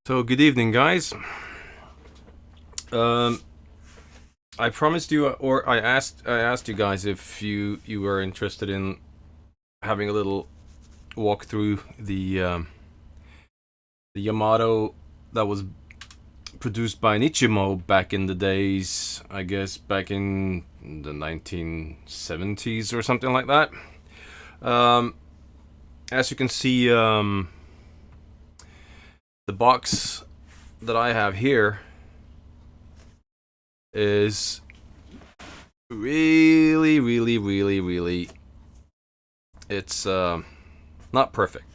So good evening, guys. I promised you, or I asked you guys if you were interested in having a little walk through the Yamato that was produced by Nichimo back in the days. I guess back in the 1970s or something like that. As you can see, the box that I have here is really, it's not perfect,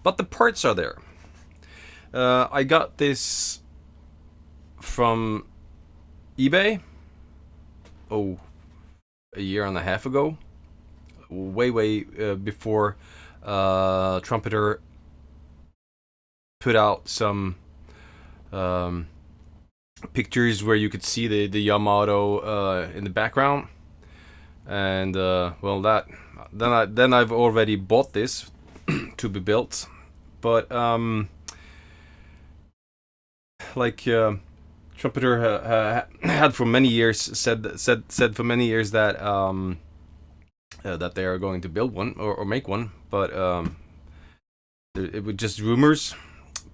but the parts are there. I got this from eBay, a year and a half ago, way before Trumpeter put out some pictures where you could see the Yamato in the background, and well, then I've already bought this to be built, but like Trumpeter had for many years said for many years that that they are going to build one or make one, but it was just rumors.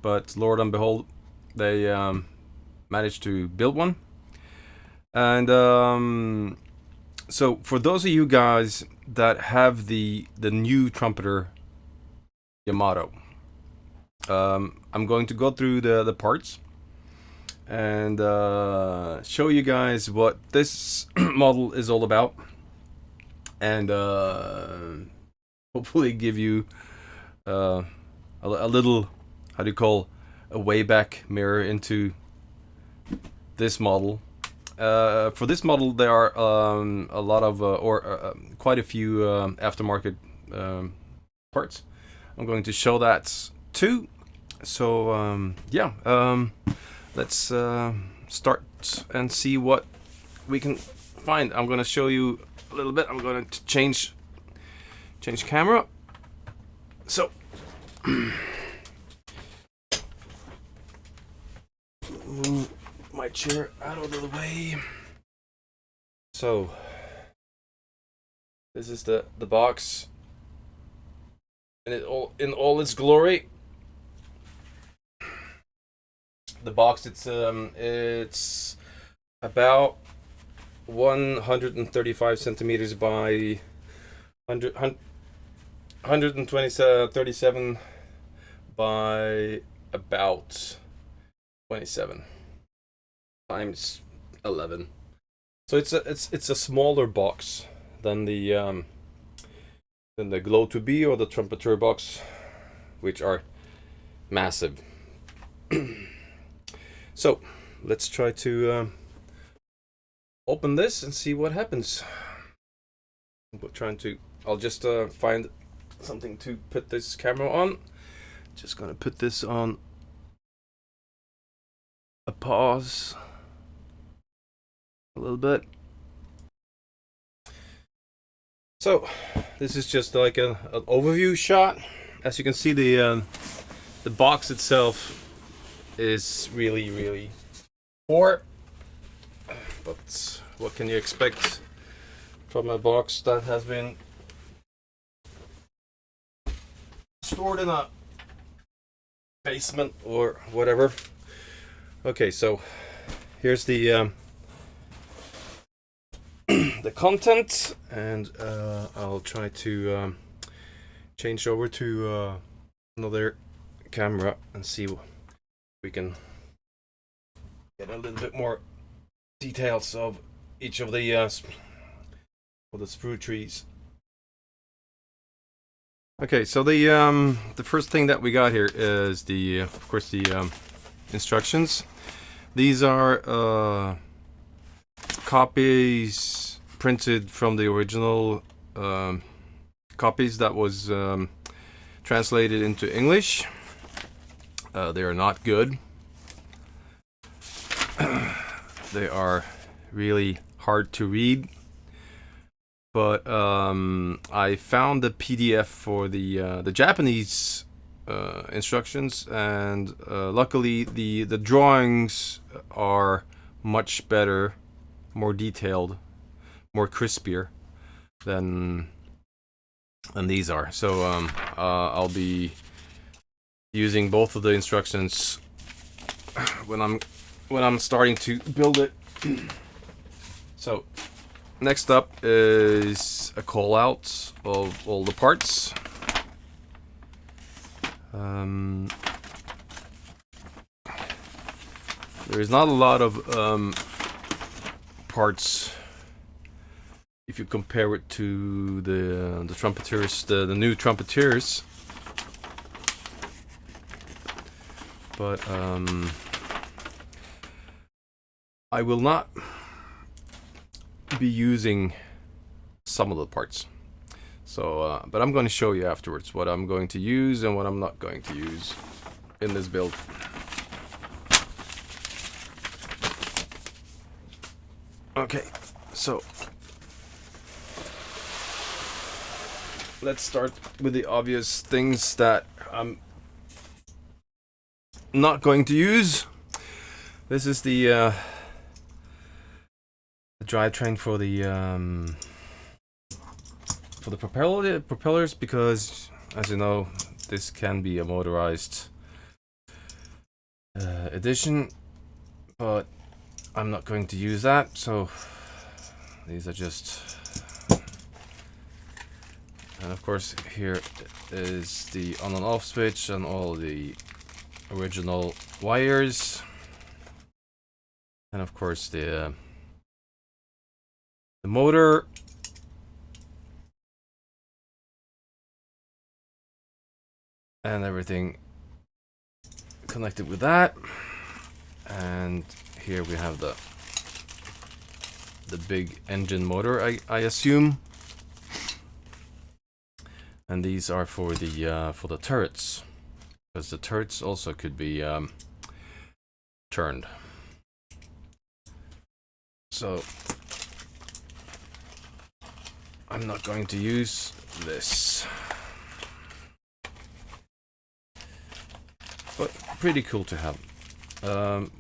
But Lord and behold, they managed to build one. And so for those of you guys that have the new Trumpeter Yamato, I'm going to go through the parts and show you guys what this model is all about, and hopefully give you a little, how do you call, a way back mirror into this model. For this model, there are a lot of quite a few aftermarket parts. I'm going to show that too. So let's start and see what we can find. I'm going to show you a little bit. I'm going to change camera. So move my chair out of the way. So this is the box in all its glory. The box, it's about 135 centimeters by 137 by about 27 times 11. So it's a smaller box than the Glow to Be or the Trumpeter box, which are massive. So let's try to open this and see what happens. I'll just find something to put this camera on. Just gonna put this on a pause a little bit. So this is just like an overview shot. As you can see, the box itself is really poor, but what can you expect from a box that has been stored in a basement or whatever? Okay, so here's the the content, and I'll try to change over to another camera and see what we can get a little bit more details of each of the sprue trees. Okay, so the first thing that we got here is of course the instructions. These are copies printed from the original copies that was translated into English. They are not good. They are really hard to read. But I found the PDF for the Japanese instructions, and luckily the drawings are much better, more detailed, more crispier than these are. So I'll be using both of the instructions when I'm starting to build it. So next up is a call out of all the parts. There is not a lot of parts if you compare it to the Trumpeters, the new Trumpeters. But I will not be using some of the parts. So, but I'm going to show you afterwards what I'm going to use and what I'm not going to use in this build. Okay, so let's start with the obvious things that I'm not going to use. This is the drivetrain for the propellers, because as you know, this can be a motorized edition, but I'm not going to use that. So these are just, and of course here is the on and off switch and all the original wires, and of course the motor, and everything connected with that. And here we have the big engine motor, I assume, and these are for the turrets, because the turrets also could be turned. So I'm not going to use this, but pretty cool to have.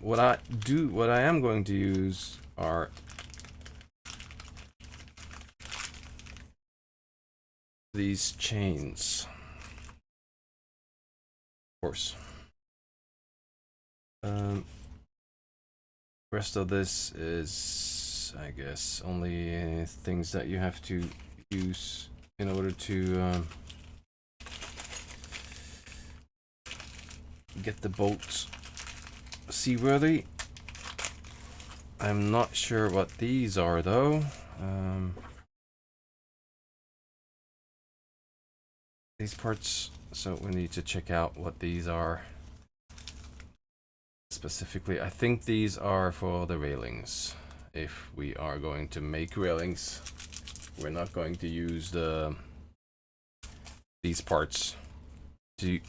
What I am going to use are these chains, of course. Rest of this is, I guess, only things that you have to use in order to get the boat seaworthy. I'm not sure what these are though. These parts, so we need to check out what these are specifically. I think these are for the railings. If we are going to make railings, we're not going to use these parts to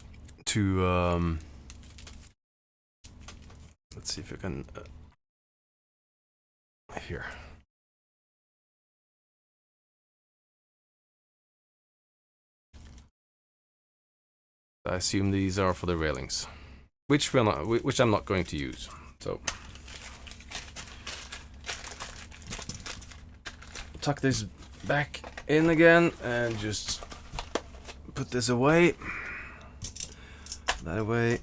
let's see if I can here. I assume these are for the railings, which I'm not going to use. So tuck this back in again and just put this away. That away.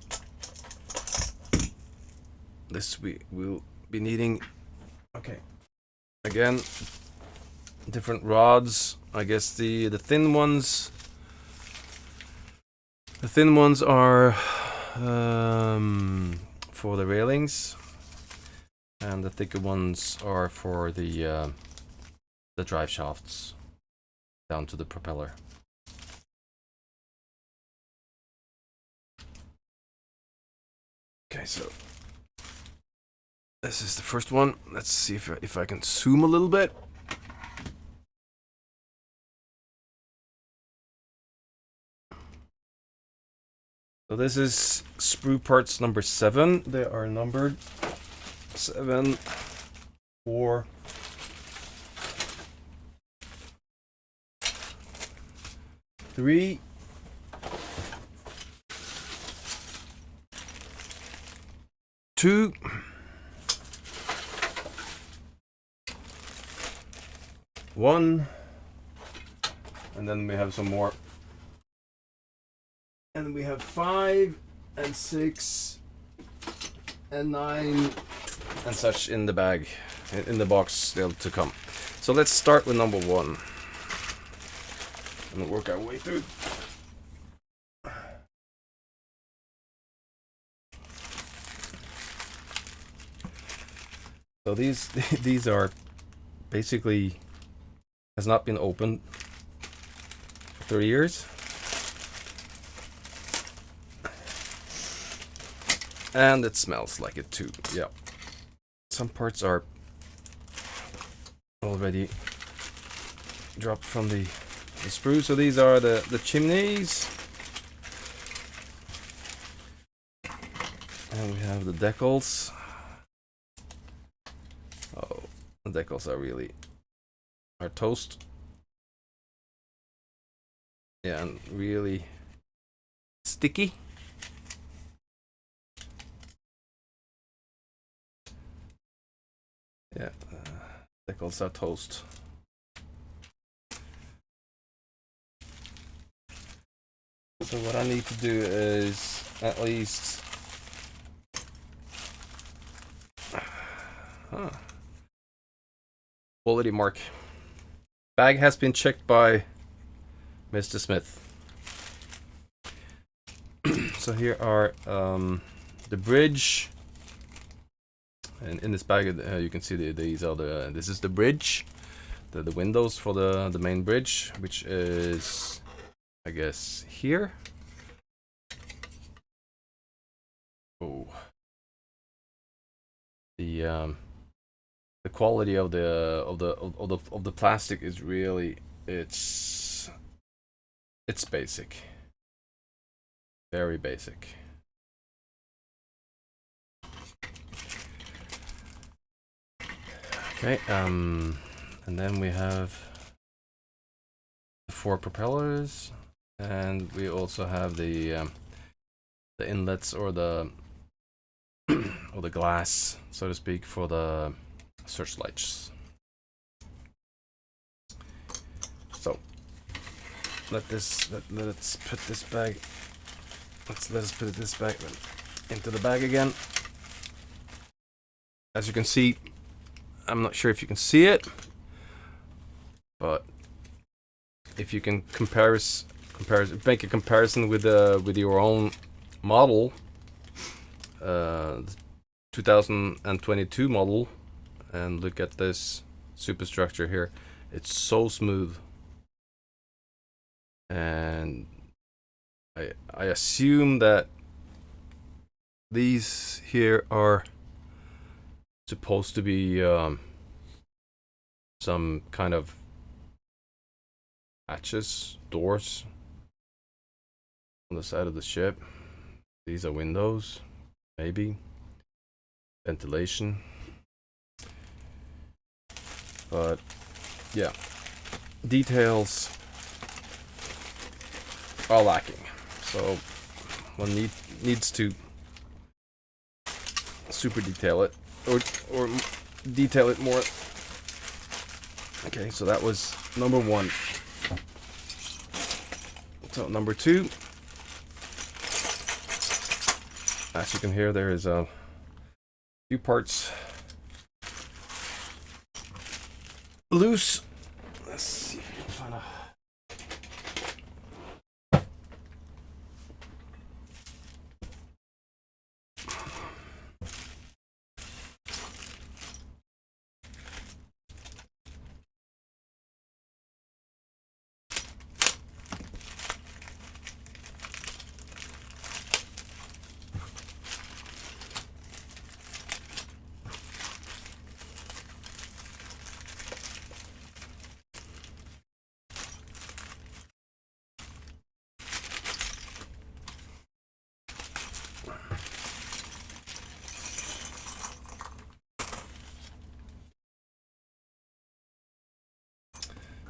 This we will be needing. Okay. Again, different rods. I guess the thin ones. The thin ones are for the railings, and the thicker ones are for the drive shafts down to the propeller. Okay, so this is the first one. Let's see if I can zoom a little bit. So this is sprue parts number 7. They are numbered 7, 4, 3, 2. One, and then we have some more, and we have 5 and 6 and 9 and such in the bag, in the box still to come. So let's start with number 1 and work our way through. So these are basically has not been opened for 30 years. And it smells like it too. Yeah. Some parts are already dropped from the sprue. So these are the chimneys. And we have the decals. Oh, the decals are toast. Yeah, and really sticky. Yeah, decals are toast. So what I need to do is at least quality mark. Bag has been checked by Mr. Smith. So here are the bridge, and in this bag you can see these are this is the bridge, the windows for the main bridge, which is, I guess, here. Oh, the quality of the plastic is really it's basic, very basic. Okay, and then we have the 4 propellers, and we also have the inlets or the or the glass, so to speak, for the searchlights. So let's put this bag. Let us put this bag into the bag again. As you can see, I'm not sure if you can see it, but if you can make a comparison with your own model, 2022 model, and look at this Superstructure here. It's so smooth, and I assume that these here are supposed to be some kind of hatches, doors on the side of the ship. These are windows, maybe ventilation, but yeah, details are lacking. So one needs to super detail it or detail it more. Okay, so that was number 1. So number 2, as you can hear, there is a few parts loose. Let's see if we can find a...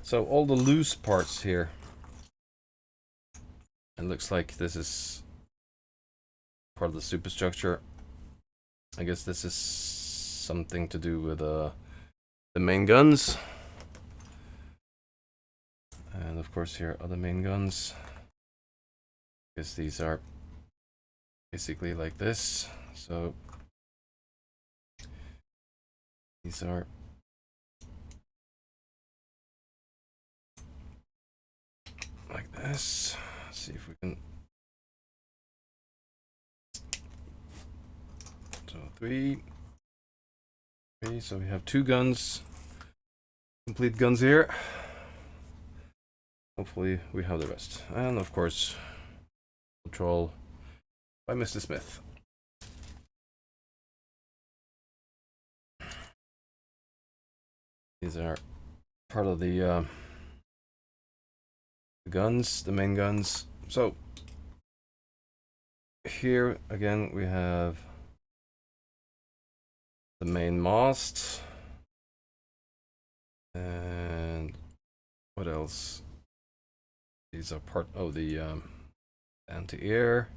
So all the loose parts here, it looks like this is part of the Superstructure. I guess this is something to do with the main guns. And of course here are the main guns. Because these are basically like this. So these are like this. Let's see if we can. So three. So we have 2 guns, complete guns here. Hopefully we have the rest. And of course, control by Mr. Smith. These are part of the guns, the main guns. So here again we have the main mast, and what else? These are part of the anti-air.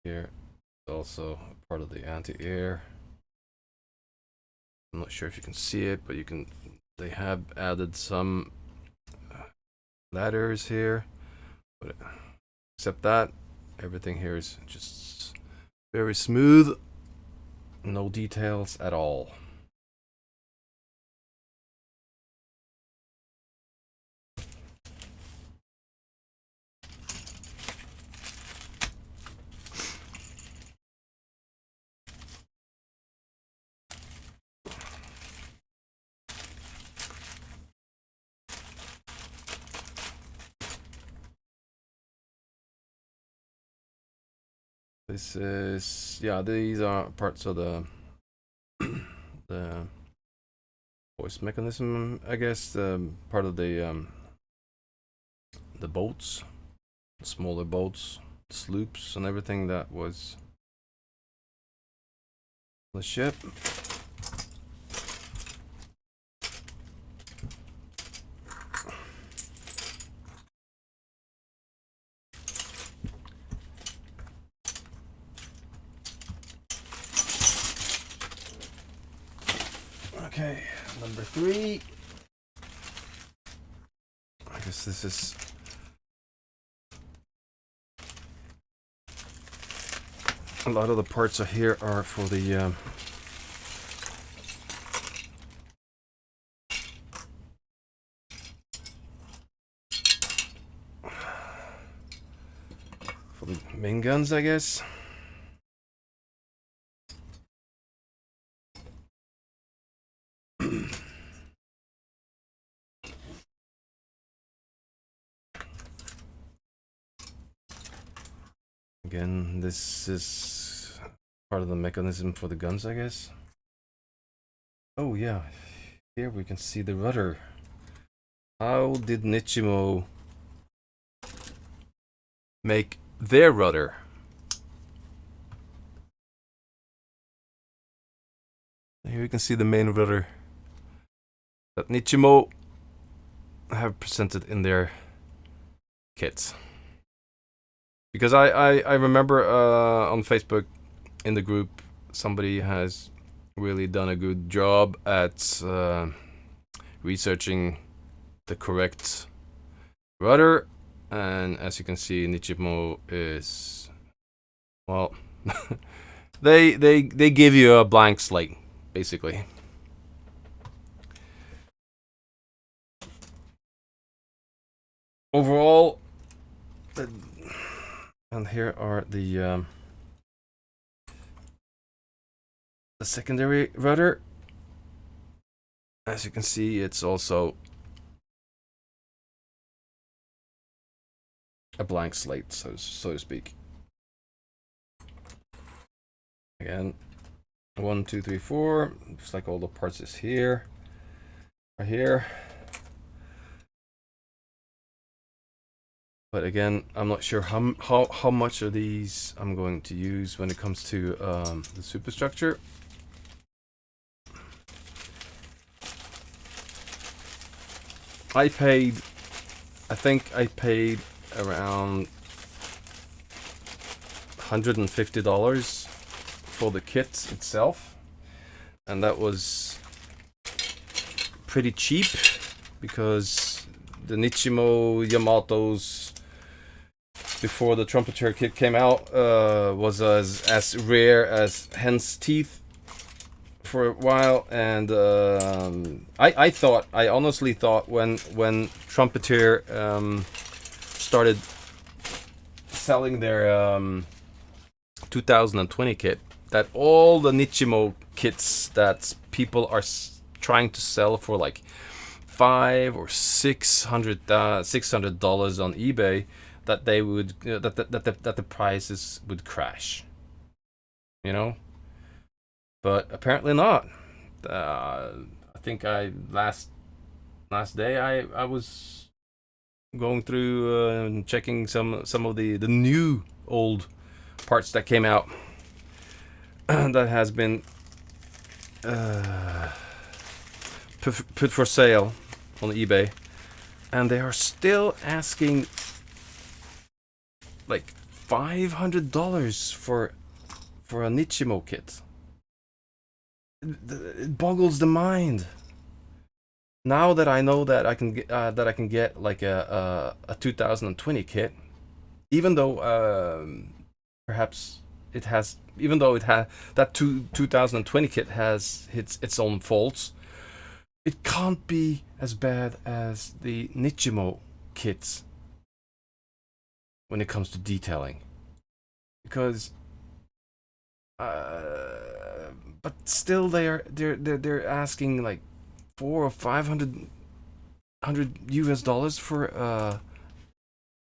Here is also part of the anti-air. I'm not sure if you can see it, but you can. They have added some ladders here, but except that, everything here is just very smooth. No details at all. This is, yeah, these are parts of the the voice mechanism, I guess. Part of the boats, the smaller boats, sloops, and everything that was the ship. Okay, number 3. I guess this is a lot of the parts of here are for the main guns, I guess. Again, this is part of the mechanism for the guns, I guess. Oh yeah, here we can see the rudder. How did Nichimo make their rudder? Here you can see the main rudder that Nichimo have presented in their kits. Because I remember on Facebook in the group, somebody has really done a good job at researching the correct rudder, and as you can see, Nichimo is, well, they give you a blank slate, basically. Overall, and here are the secondary rudder. As you can see, it's also a blank slate, so to speak. Again, 1, 2, 3, 4. Looks like all the parts is here. Are here. But again, I'm not sure how much of these I'm going to use when it comes to the superstructure. I think I paid around $150 for the kit itself, and that was pretty cheap because the Nichimo Yamatos before the Trumpeter kit came out was as rare as hen's teeth for a while, and I honestly thought when Trumpeter started selling their 2020 kit that all the Nichimo kits that people are trying to sell for like $500 or $600 on eBay, that they would that the prices would crash, you know. But apparently not. I think last day I was going through and checking some of the new old parts that came out that has been put for sale on eBay, and they are still asking like $500 for a Nichimo kit. It boggles the mind. Now that I know that I can get like a 2020 kit, even though perhaps it has, even though it has that 2020 kit has its own faults, it can't be as bad as the Nichimo kits when it comes to detailing, because but still they're asking like $400 or $500 US for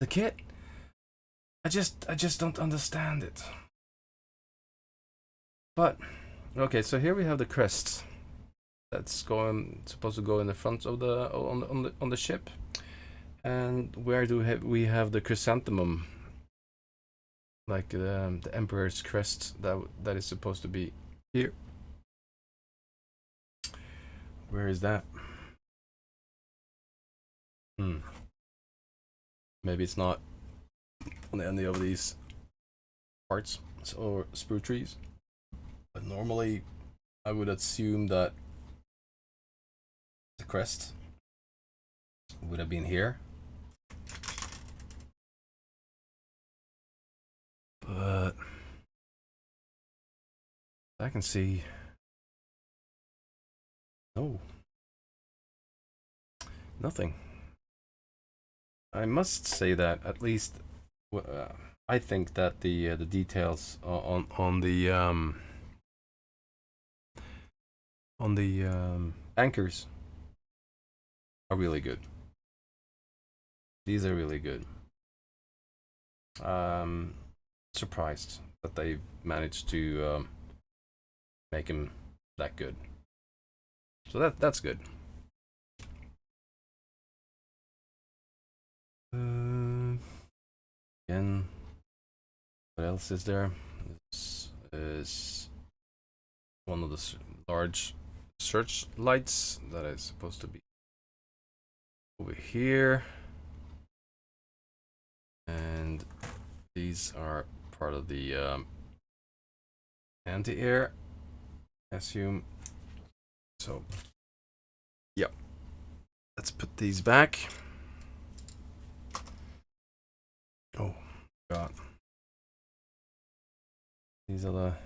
the kit. I just don't understand it. But okay, so here we have the crest that's supposed to go in the front of the on the ship, and where do we have the chrysanthemum, like the Emperor's crest that is supposed to be here. Where is that? Maybe it's not on any of these parts or sprue trees, but normally I would assume that the crest would have been here, but I can see nothing. I must say that at least I think that the details on the anchors are really good. These are really good. Surprised that they managed to make him that good. So that's good. Again, what else is there? This is one of the large search lights that is supposed to be over here, and these are part of the anti-air, I assume. So, yep. Let's put these back. Oh God, these are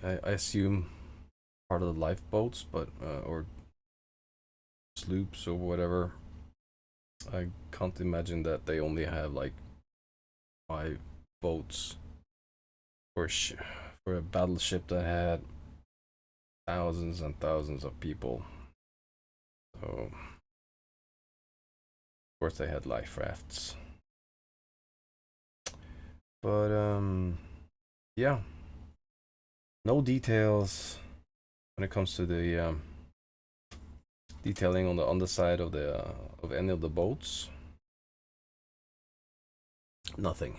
I assume part of the lifeboats, but or sloops or whatever. I can't imagine that they only have like 5 boats for a battleship that had thousands and thousands of people. So of course they had life rafts. But yeah, no details when it comes to the detailing on the underside of the of any of the boats. Nothing.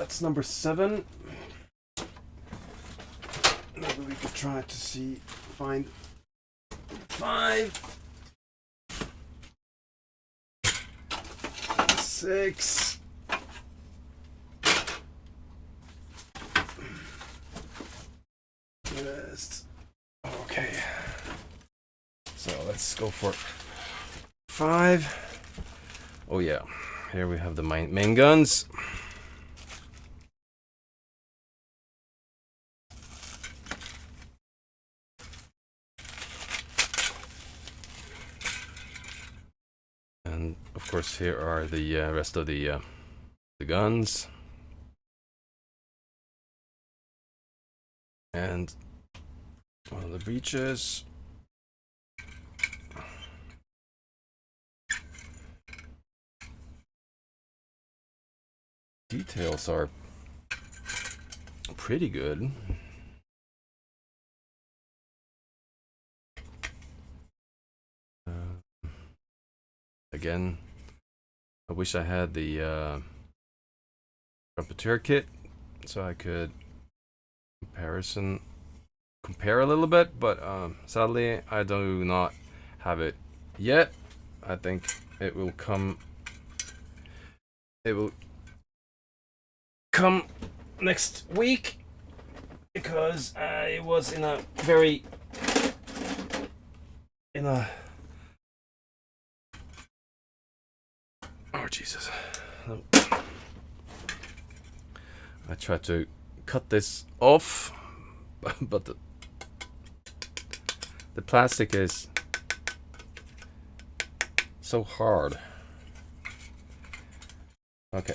that's number 7. Maybe we could try to find 5, 6. Yes. Okay. So let's go for 5. Oh yeah, here we have the main guns. And of course here are the rest of the guns. And one of the breeches. Details are pretty good. Again, I wish I had the Trumpeter kit so I could compare a little bit, but sadly I do not have it yet. I think it will come. It will come next week because I was in a oh Jesus. No. I tried to cut this off, but the plastic is so hard. Okay.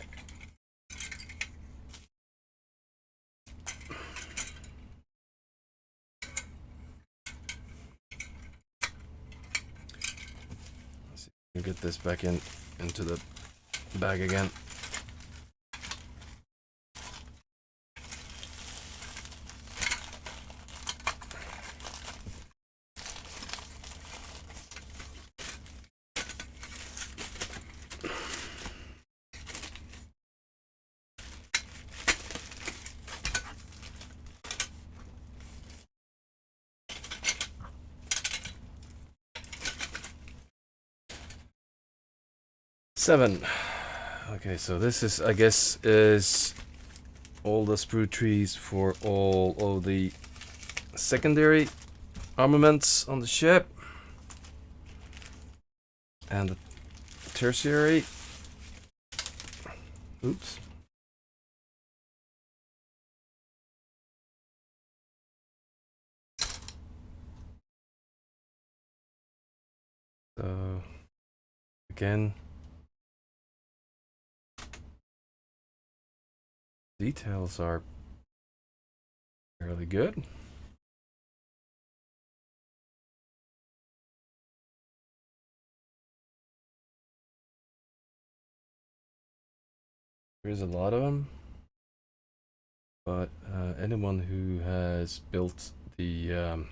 Let's see if we can get this back into the bag again. Seven. Okay, so this is, I guess, is all the sprue trees for all of the secondary armaments on the ship and the tertiary. Oops. So again, details are fairly good. There's a lot of them, but anyone who has built the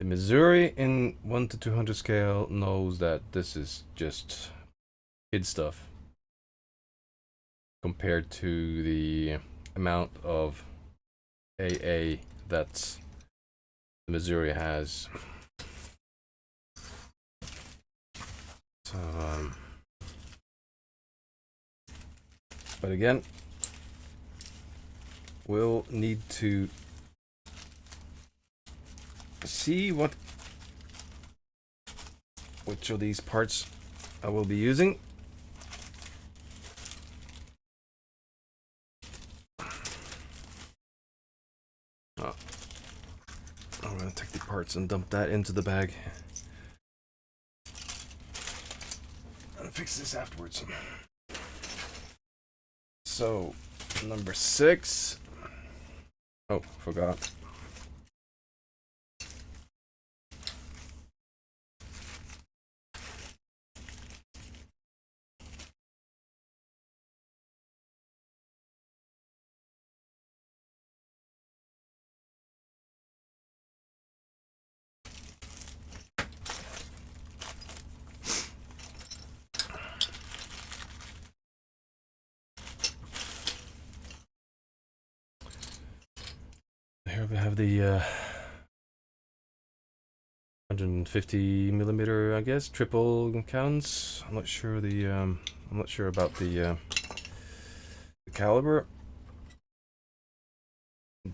Missouri in 1 to 200 scale knows that this is just kid stuff compared to the amount of AA that the Missouri has. So, but again, we'll need to see which of these parts I will be using. I'm gonna take the parts and dump that into the bag and fix this afterwards. So, number 6. Oh, forgot. here we have the 150 millimeter, I guess, triple counts. I'm not sure about the caliber.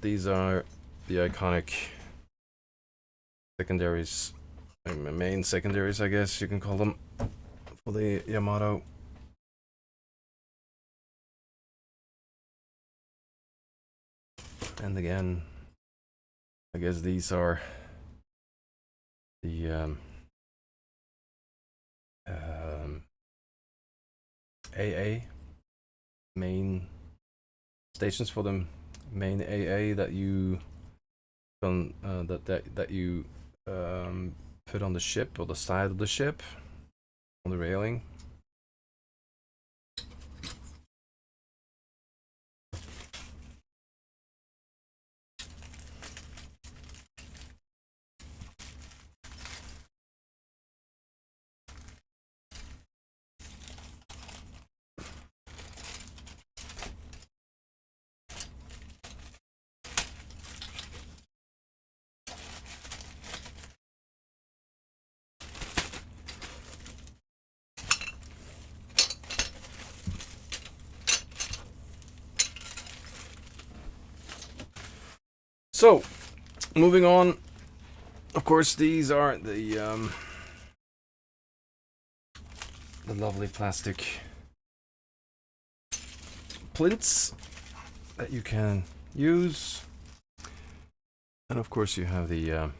These are the iconic secondaries, main secondaries, I guess you can call them, for the Yamato. And again, I guess these are the AA main stations for the main AA that you that you put on the ship, or the side of the ship, on the railing. So, moving on. Of course, these are the lovely plastic plinths that you can use, and of course you have the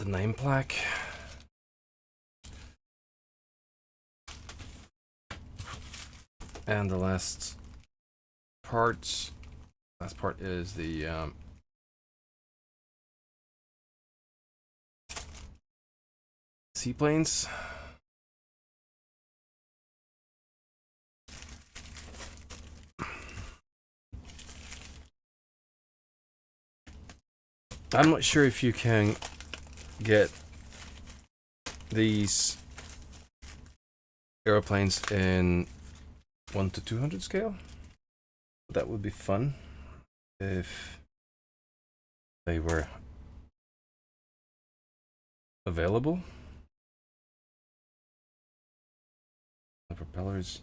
name plaque. And the last part is the seaplanes. I'm not sure if you can get these airplanes in 1:200 scale. That would be fun if they were available. The propellers.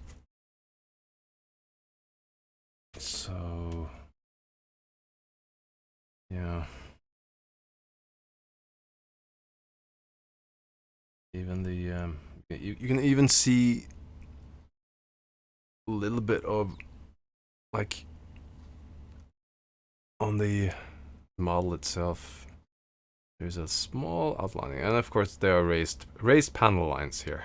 So yeah. Even the you can even see a little bit of, like, on the model itself, there's a small outlining, and of course there are raised panel lines here.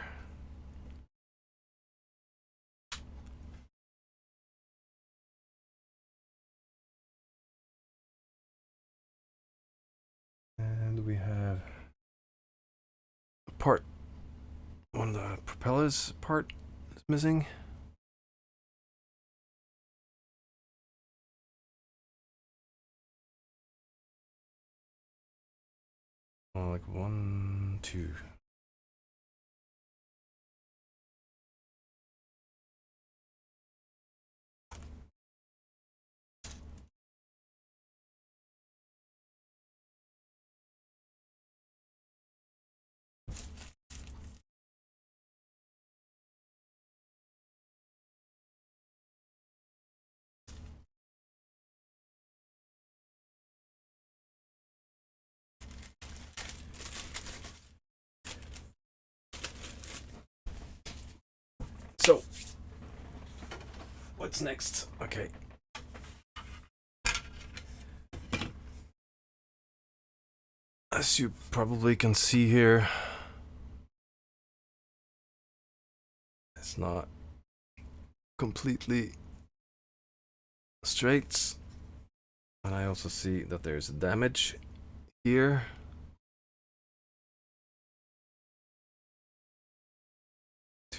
And we have one of the propellers part is missing. Like 1, 2. So, what's next? Okay. As you probably can see here, it's not completely straight. And I also see that there's damage here.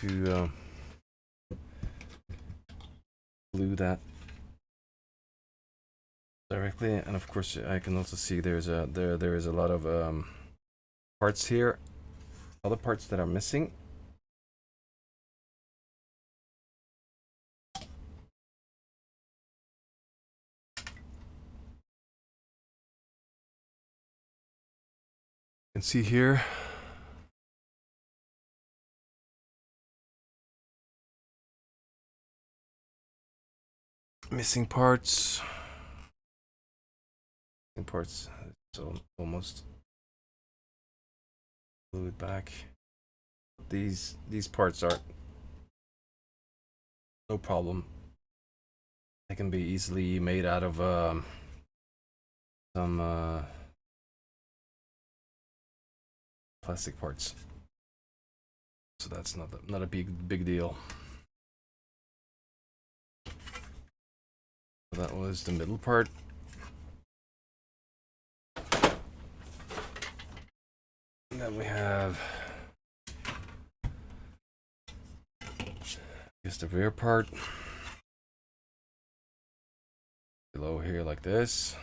To glue that directly, and of course I can also see there is a lot of parts here, other parts that are missing. can see here. Missing parts. So almost glued back. These parts are no problem. They can be easily made out of some plastic parts. So that's not a big deal. So that was the middle part. And then we have just the rear part. Below here like this.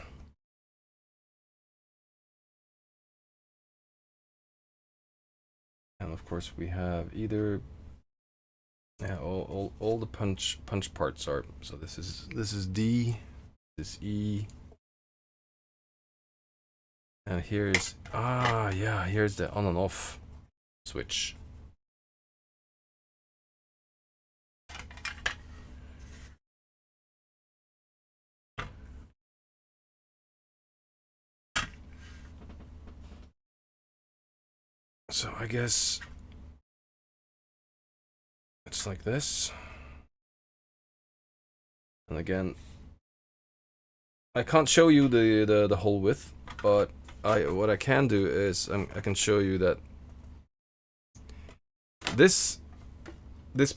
And of course we have either all the punch parts are, so this is D, this is E, and here's here's the on and off switch. So I guess it's like this. And again, I can't show you the whole width, but what I can do is I can show you that this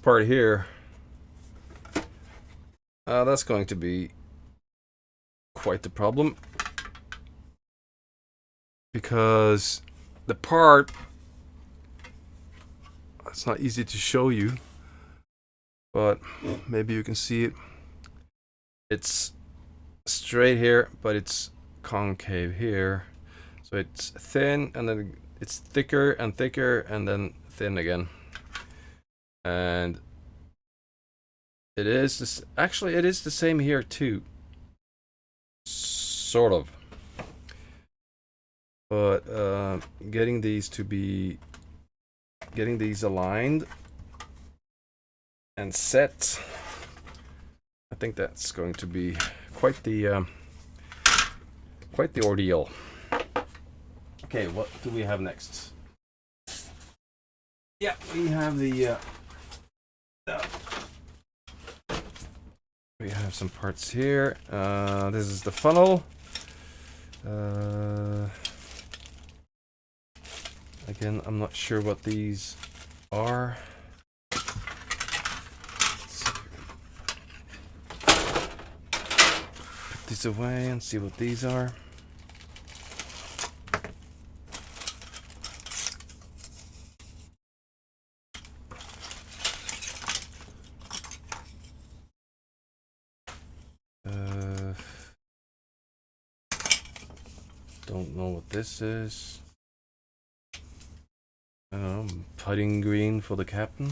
part here, that's going to be quite the problem, because the part, it's not easy to show you, but maybe you can see it. It's straight here, but it's concave here. So it's thin, and then it's thicker and thicker, and then thin again. And it is this, actually it is the same here too. Sort of. But getting these aligned and set, I think that's going to be quite the ordeal. Okay, what do we have next? Yeah, we have we have some parts here. This is the funnel. Again, I'm not sure what these are. Put these away and see what these are. Don't know what this is. Putting green for the captain.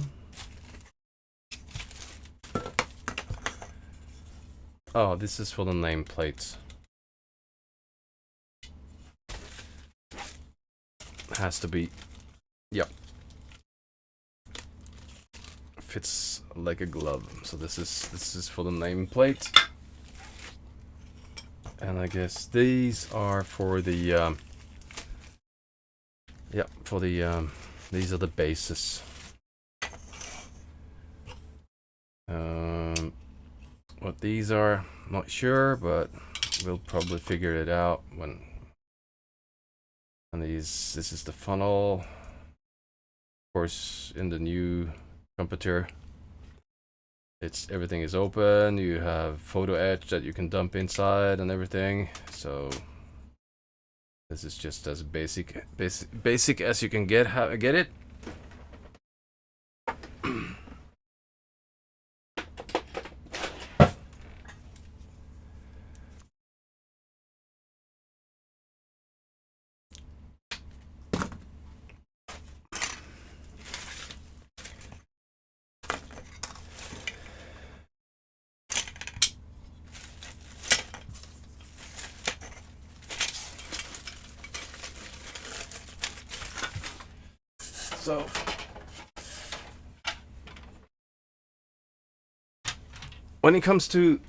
Oh, this is for the nameplates. Has to be. Yep. Fits like a glove. So this is for the nameplate. And I guess these are for the these are the bases. What these are, not sure, but we'll probably figure it out when. And this is the funnel. Of course, in the new Trumpeter, everything is open. You have photo etch that you can dump inside and everything. So this is just as basic as you can get it. So when it comes to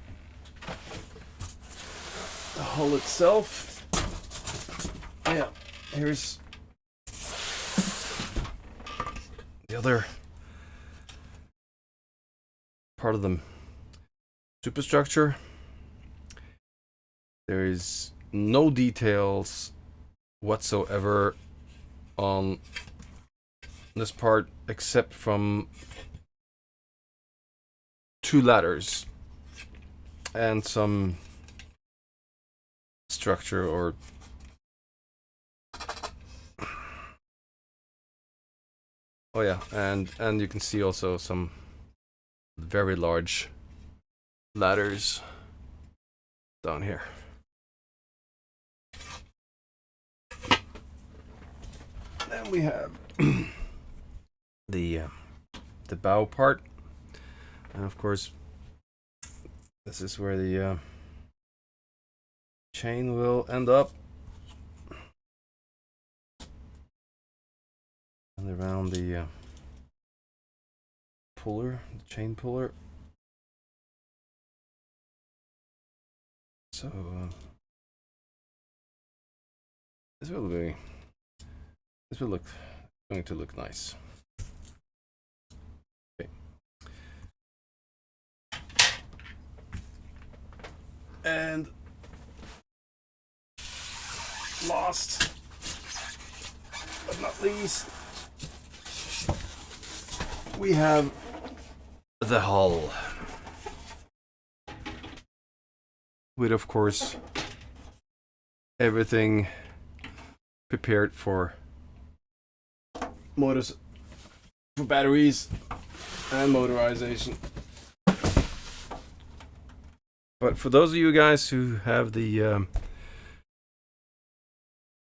the hull itself, yeah, here's the other part of the superstructure. There is no details whatsoever on this part except from 2 ladders and some structure or oh yeah, and you can see also some very large ladders down here. Then we have the bow part, and of course this is where the chain will end up, and around the puller, the chain puller. So this will going to look nice. Okay. And last but not least, we have the hull, with of course everything prepared for motors, for batteries and motorization. But for those of you guys who have the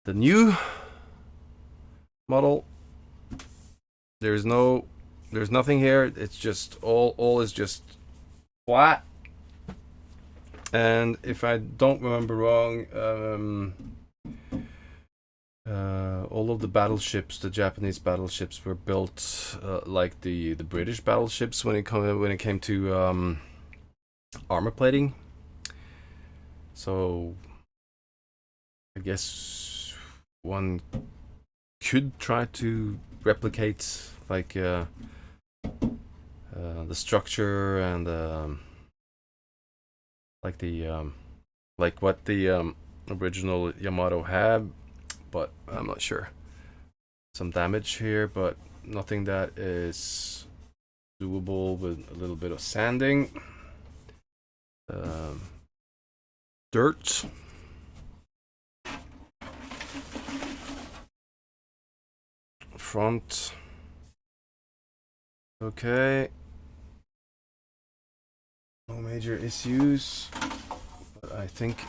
new model, there's nothing here. It's just all is just flat. And if I don't remember wrong, all of the battleships, the Japanese battleships, were built like the British battleships when it came to armor plating. So I guess one could try to replicate like the structure and like what the original Yamato had, but I'm not sure. Some damage here, but nothing that is doable with a little bit of sanding. Dirt. Front. Okay. No major issues, but I think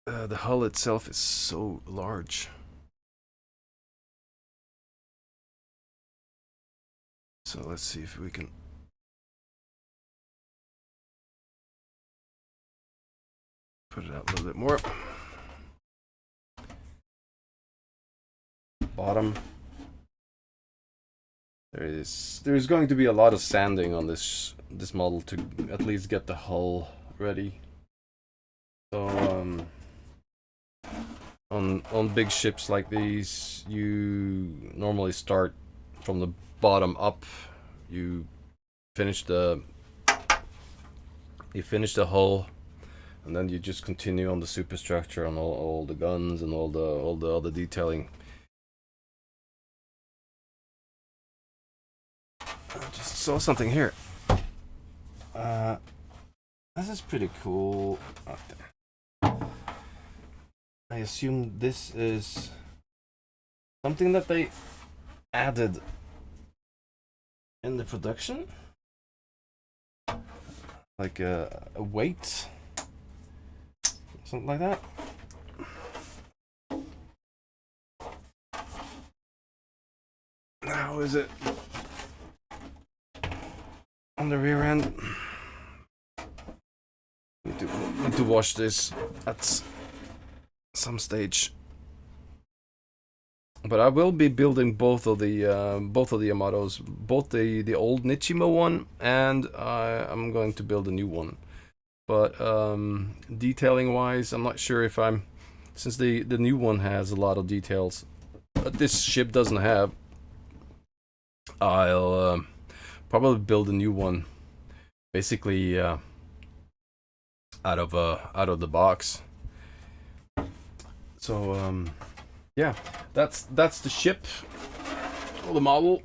the hull itself is so large. So let's see if we can put it out a little bit more. Bottom. There's going to be a lot of sanding on this model to at least get the hull ready. So on big ships like these, you normally start from the bottom up. You finish the hull, and then you just continue on the superstructure, on all the guns and all the other detailing. I just saw something here. This is pretty cool. I assume this is something that they added in the production, like a weight, something like that. How is it on the rear end? Need to wash this at some stage. But I will be building both of the Yamatos, both the old Nichimo one, and I'm going to build a new one. But detailing wise, I'm not sure if I'm, since the new one has a lot of details that this ship doesn't have. I'll probably build a new one, basically out of the box. So yeah, that's the ship, or the model,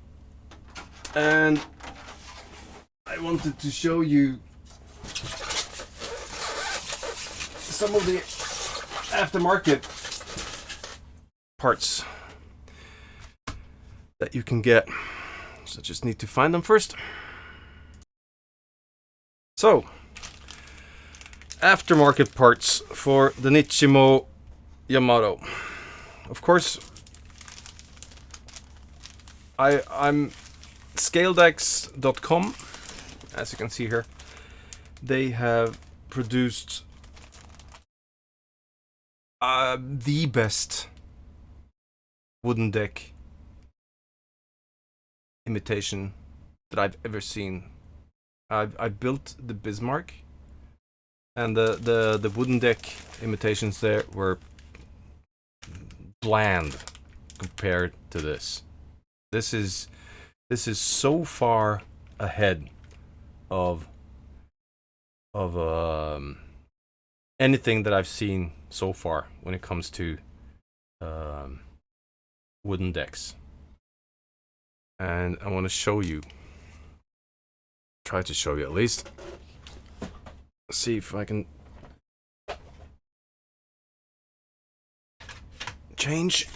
and I wanted to show you some of the aftermarket parts that you can get. So just need to find them first. So, aftermarket parts for the Nichimo Yamato. Of course, I'm scaledex.com, as you can see here. They have produced the best wooden deck imitation that I've ever seen. I built the Bismarck, and the wooden deck imitations there were bland compared to this. This is so far ahead of anything that I've seen so far when it comes to wooden decks. And I want to show you, try to show you at least. See if I can change.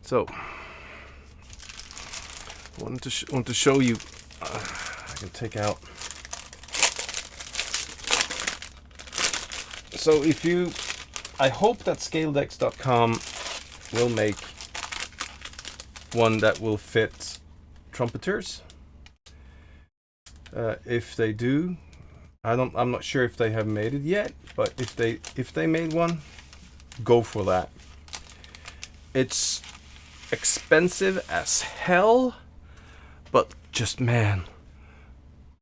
So, I want to show you. I can take out. So if you, I hope that scaledex.com will make one that will fit trumpeters. If they do, I'm not sure if they have made it yet, but if they made one, go for that. It's expensive as hell, but just, man,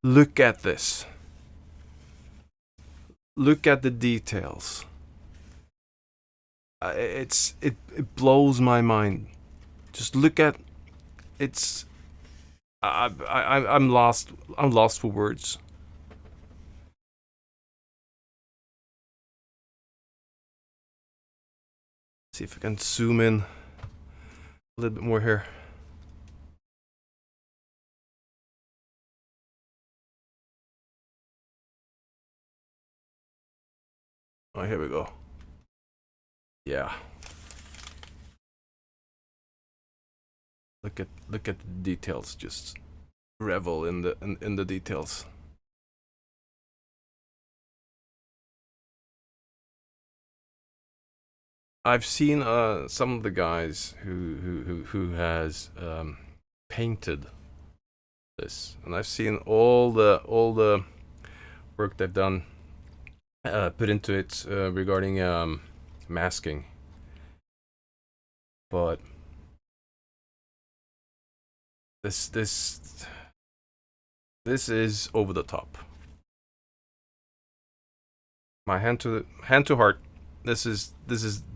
look at this. Look at the details. It blows my mind. Just look at, it's. I'm lost. I'm lost for words. See if I can zoom in a little bit more here. Oh, here we go. Yeah. Look at the details. Just revel in the details. I've seen some of the guys who has painted this, and I've seen all the work they've done, put into it regarding masking. But this is over the top. My hand to heart. This is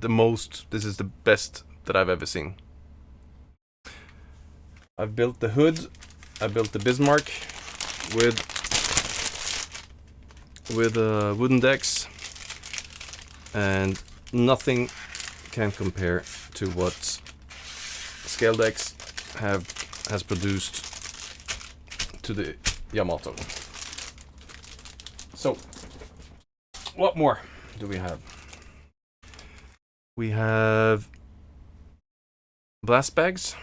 the best that I've ever seen. I've built the hood. I built the Bismarck with wooden decks, and nothing can compare to what Scaledex has produced to the Yamato. So, what more do we have? We have blast bags.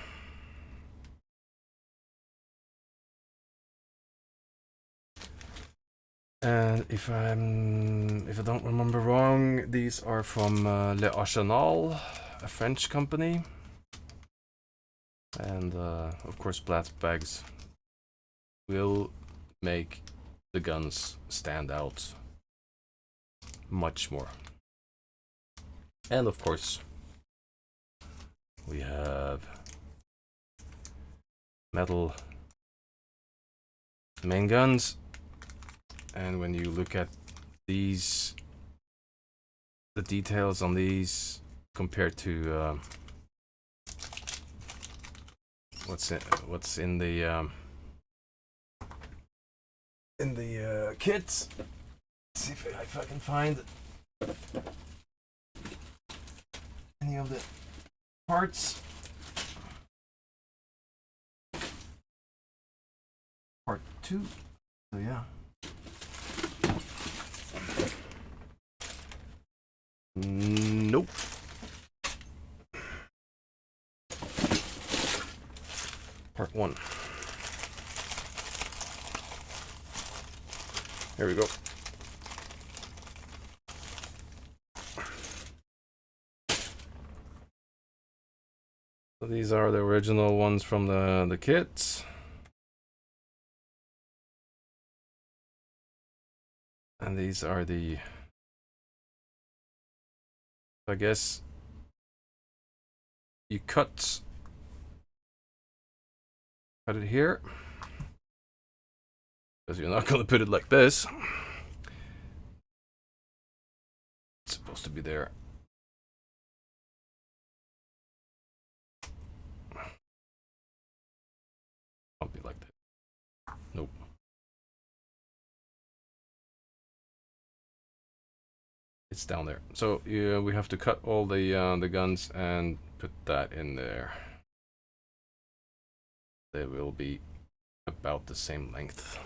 And if I don't remember wrong, these are from Le Arsenal, a French company. And of course, blast bags will make the guns stand out much more. And of course, we have metal main guns. And when you look at these, the details on these compared to what's in the kits. Let's see if I can find any of the parts. Part 2. So yeah. Nope. Part 1. Here we go. So these are the original ones from the kits. And these are the, I guess, you cut it here, because you're not going to put it like this. It's supposed to be there. Can't be like that. Nope. It's down there. So yeah, we have to cut all the guns and put that in there. They will be about the same length.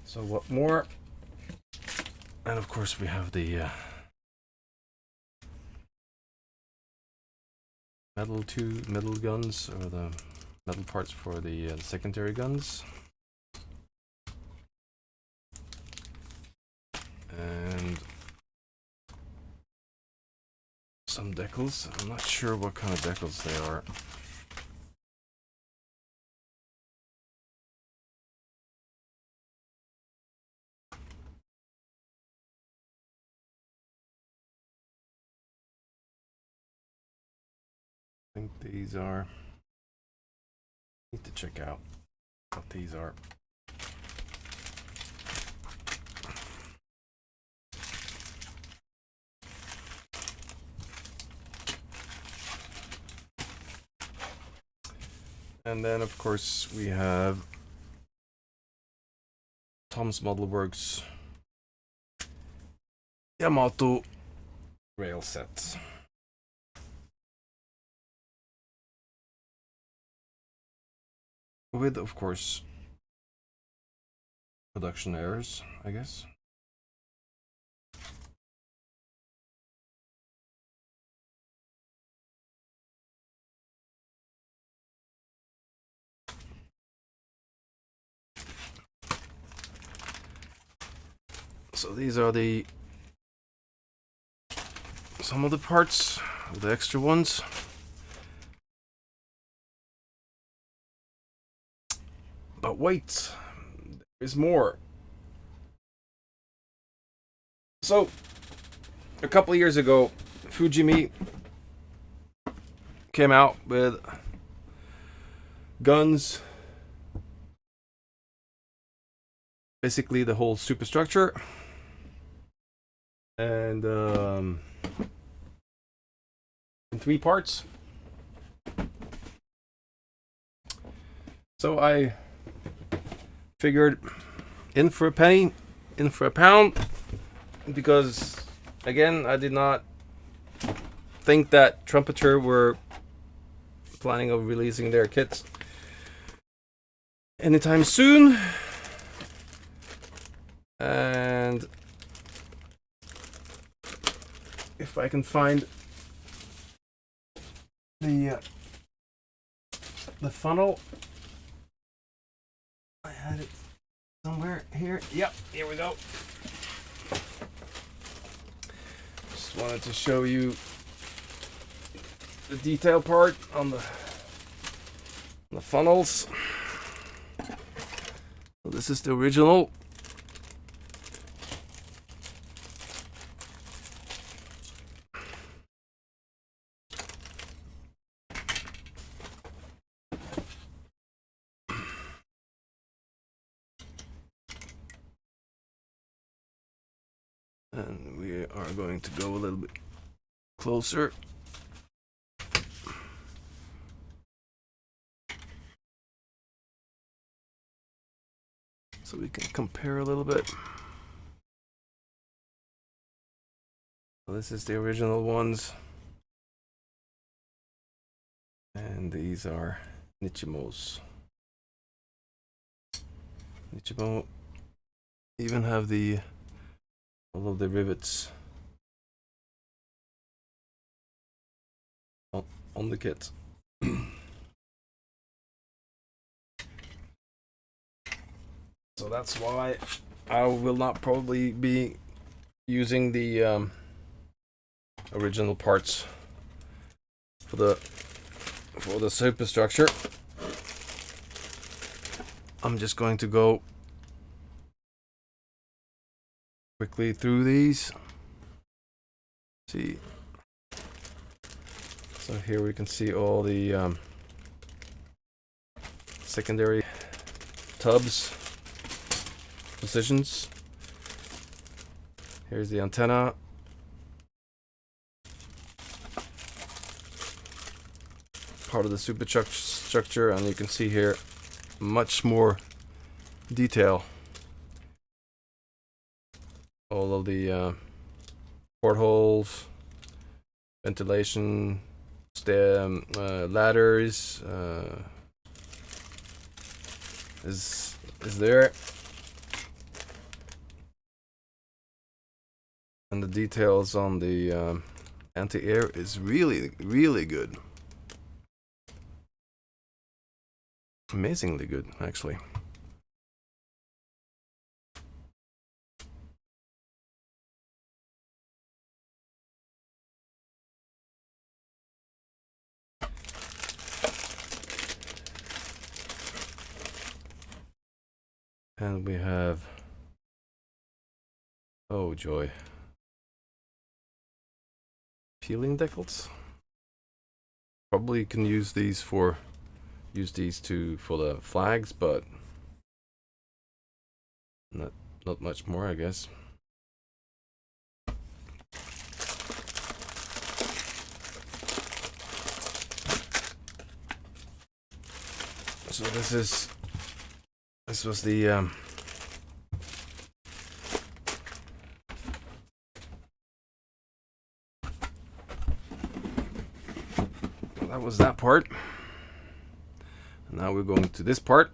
So what more? And of course we have the metal guns, or the metal parts for the secondary guns. And some decals. I'm not sure what kind of decals they are. I think these are, need to check out what these are. And then of course we have Tom's Model Works Yamato rail sets. With, of course, production errors, I guess. So these are some of the parts, the extra ones. But wait, there is more. So, a couple of years ago, Fujimi came out with guns, basically the whole superstructure, and in 3 parts. So I figured, in for a penny, in for a pound, because again, I did not think that Trumpeter were planning on releasing their kits anytime soon. And if I can find the funnel, I had it somewhere here. Yep, here we go. Just wanted to show you the detail part on the funnels. So this is the original. And we are going to go a little bit closer. So we can compare a little bit. This is the original ones. And these are Nichimo's. Nichimo even have all of the rivets on the kit. So that's why I will not probably be using the original parts for the superstructure. I'm just going to go quickly through these. See, so here we can see all the secondary tubs positions. Here's the antenna. Part of the superstructure, and you can see here much more detail. All of the portholes, ventilation, ladders is there. And the details on the anti-air is really, really good. Amazingly good, actually. And we have, oh joy, peeling decals. Probably can use these for the flags, but not much more, I guess. So this was the that was that part. And now we're going to this part.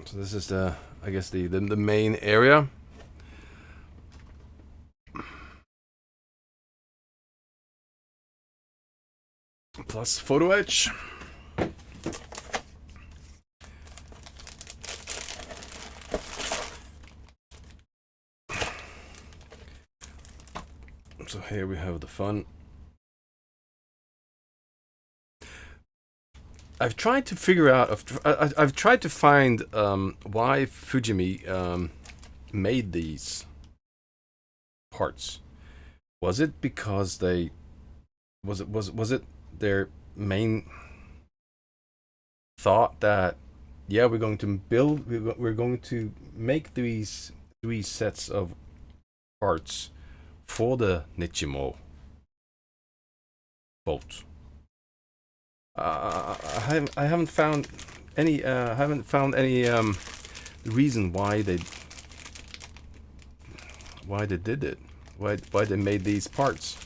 So this is I guess the main area. Plus photo etch. So here we have the fun. I've tried to figure out. I've tried to find why Fujimi made these parts. Was it because they was it their main thought that, yeah, we're going to make these 3 sets of parts for the Nichimo boat? I haven't found any reason why they did it, why they made these parts.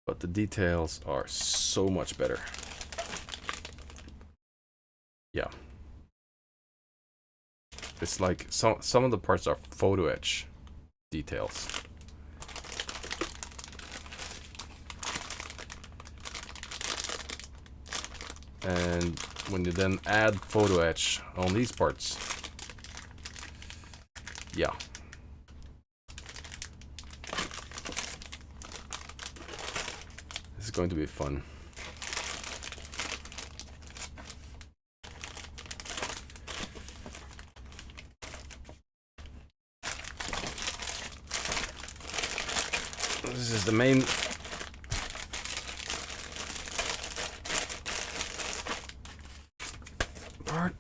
But the details are so much better. Yeah. It's like some of the parts are photo etch details. And when you then add photo etch on these parts, yeah. This is going to be fun. This is the main part.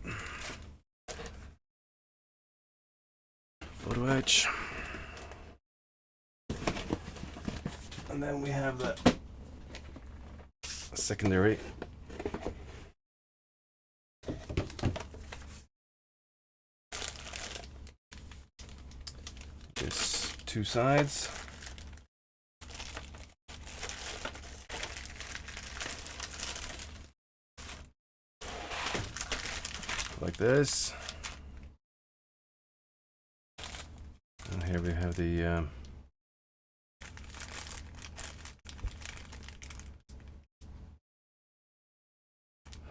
Photo edge. And then we have the secondary. There's two sides. Like this. And here we have the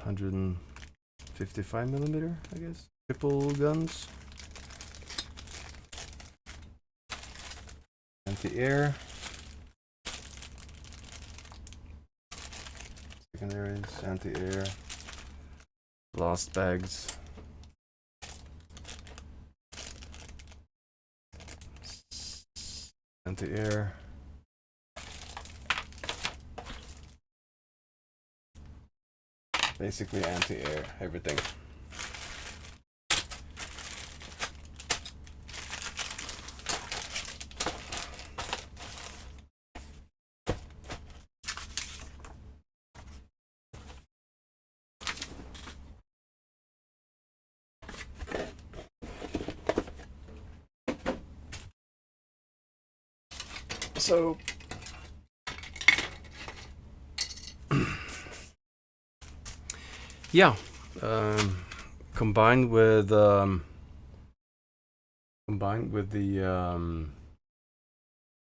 155mm, I guess. Triple guns. Anti-air. Secondaries, anti-air. Blast bags. Anti-air. Basically anti-air, everything. So yeah, combined with the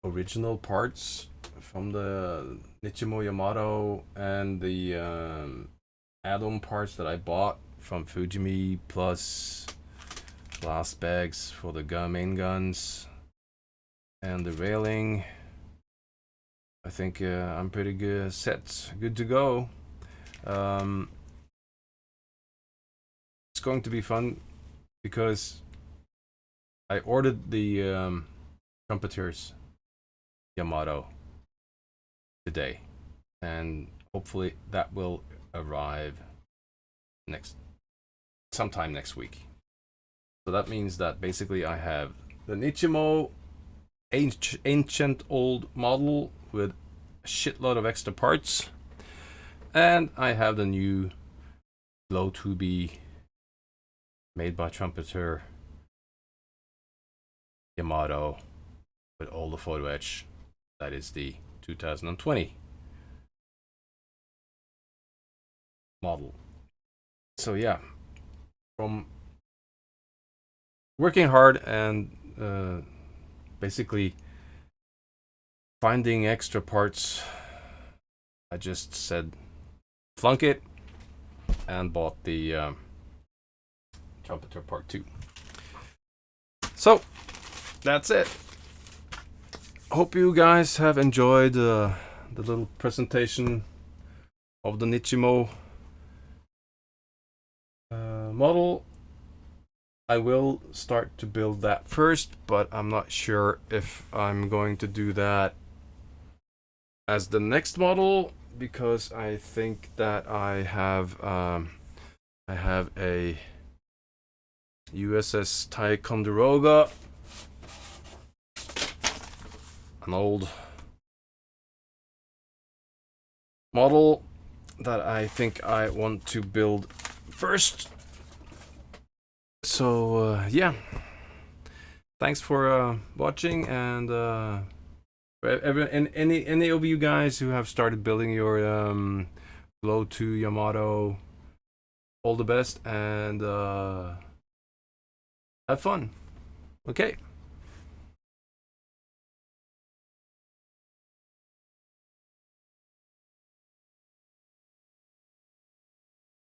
original parts from the Nichimo Yamato and the add-on parts that I bought from Fujimi, plus blast bags for the main guns and the railing, I think I'm pretty good to go. It's going to be fun because I ordered the Trumpeters Yamato today, and hopefully that will arrive sometime next week. So that means that basically I have the Nichimo ancient old model with a shitload of extra parts, and I have the new Glow 2B made by Trumpeter Yamato with all the photo etch. That is the 2020 model. So yeah, from working hard and basically finding extra parts, I just said flunk it and bought the Trumpeter Part 2. So that's it. Hope you guys have enjoyed the little presentation of the Nichimo model. I will start to build that first, but I'm not sure if I'm going to do that as the next model, because I think that I have a USS Ticonderoga, an old model that I think I want to build first. So yeah, thanks for watching, and any of you guys who have started building your Glow 2 Yamato, all the best, and have fun. Okay.